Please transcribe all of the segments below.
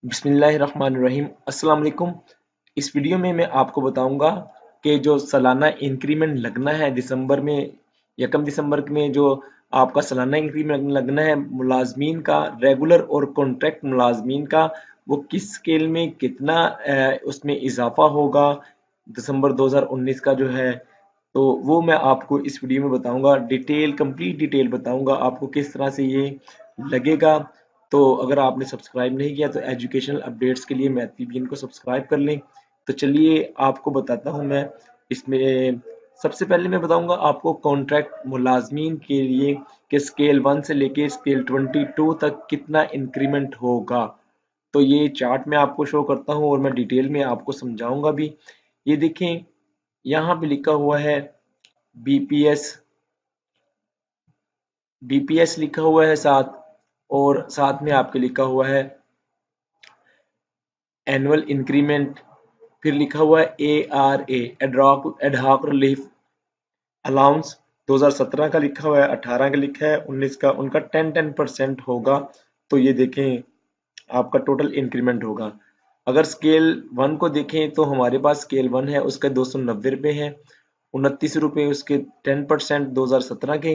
बिस्मिल्लाहिर्रहमानिर्रहीम। अस्सलाम वालेकुम। इस वीडियो में मैं आपको बताऊंगा कि जो सालाना इंक्रीमेंट लगना है दिसंबर में, 1 दिसंबर में जो आपका सालाना इंक्रीमेंट लगना है मुलाजमीन का, रेगुलर और कॉन्ट्रैक्ट मुलाजमीन का, वो किस स्केल में कितना उसमें इजाफा होगा दिसंबर 2019 का जो है। तो वो मैं आपको इस वीडियो में बताऊंगा, डिटेल कंप्लीट डिटेल बताऊंगा आपको किस तरह से ये लगेगा। तो अगर आपने सब्सक्राइब नहीं किया तो एजुकेशनल अपडेट्स के लिए मैथ पीबीएन को सब्सक्राइब कर लें। तो चलिए आपको बताता हूं मैं इसमें। सबसे पहले मैं बताऊंगा आपको कॉन्ट्रैक्ट मुलाजमीन के लिए कि स्केल 1 से लेके स्केल 22 तक कितना इंक्रीमेंट होगा। तो ये चार्ट मैं आपको शो करता हूं और मैं डिटेल में आपको समझाऊंगा भी। ये देखें, यहाँ पे लिखा हुआ है बीपीएस, बीपीएस लिखा हुआ है साथ, और साथ में आपके लिखा हुआ है एनुअल इंक्रीमेंट। फिर लिखा हुआ है A R ad hoc relief allowance. 2017 का लिखा हुआ है, 18 का लिखा है, 19 का उनका 10% होगा। तो ये देखें आपका टोटल इंक्रीमेंट होगा। अगर स्केल 1 को देखें तो हमारे पास स्केल 1 है, उसके 290 रुपये है। 29 रुपये उसके 10% 2017 के,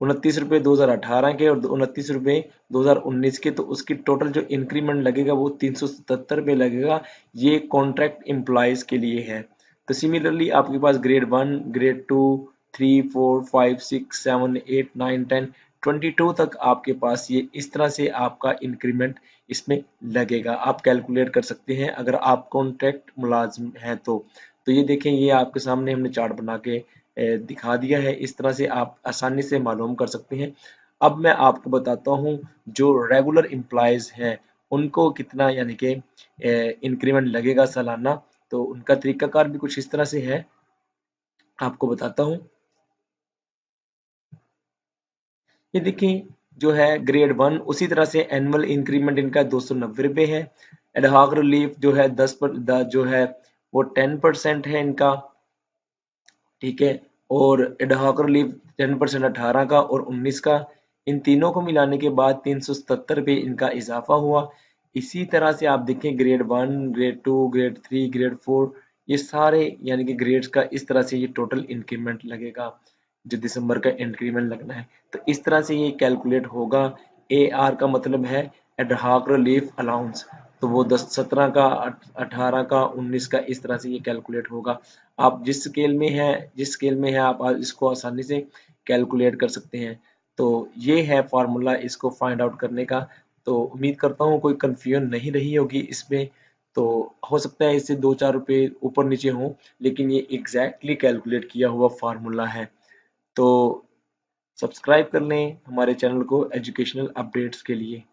29 रुपये 2018 के और 29 रुपये 2019 के। तो उसकी टोटल जो इंक्रीमेंट लगेगा वो 377 रुपये लगेगा। ये कॉन्ट्रैक्ट एम्प्लॉयज के लिए है। तो सिमिलरली आपके पास ग्रेड 1, ग्रेड 2, 3, 4, 5, 6, 7, 8, 9, 10, 22 तक आपके पास ये इस तरह से आपका इंक्रीमेंट इसमें लगेगा। आप कैलकुलेट कर सकते हैं अगर आप कॉन्ट्रैक्ट मुलाजिम हैं तो ये देखें, ये आपके सामने हमने चार्ट बना के दिखा दिया है। इस तरह से आप आसानी से मालूम कर सकते हैं। अब मैं आपको बताता हूँ जो रेगुलर एम्प्लॉयज हैं उनको कितना यानी कि इंक्रीमेंट लगेगा सालाना। तो उनका तरीकाकार भी कुछ इस तरह से है, आपको बताता हूँ। ये देखिए, जो है ग्रेड 1 उसी तरह से एनुअल इंक्रीमेंट इनका 290 रुपये है। एडहॉक रिलीफ जो है जो है वो 10% है इनका, ठीक है। और एडहॉक रिलीफ 10% 18 का और 19 का, इन तीनों को मिलाने के बाद 377 रुपये इनका इजाफा हुआ। इसी तरह से आप देखें ग्रेड 1, ग्रेड 2, ग्रेड 3, ग्रेड 4, ये सारे यानी कि ग्रेड्स का इस तरह से ये टोटल इंक्रीमेंट लगेगा जो दिसंबर का इंक्रीमेंट लगना है। तो इस तरह से ये कैलकुलेट होगा। ए आर का मतलब है एडहॉक रिलीफ अलाउंस। तो वो 10, 17 का, 18 का, 19 का, इस तरह से ये कैलकुलेट होगा। आप जिस स्केल में है आप इसको आसानी से कैलकुलेट कर सकते हैं। तो ये है फार्मूला इसको फाइंड आउट करने का। तो उम्मीद करता हूँ कोई कंफ्यूजन नहीं रही होगी इसमें। तो हो सकता है इससे 2-4 रुपए ऊपर नीचे हों, लेकिन ये एग्जैक्टली कैलकुलेट किया हुआ फार्मूला है। तो सब्सक्राइब कर लें हमारे चैनल को एजुकेशनल अपडेट्स के लिए।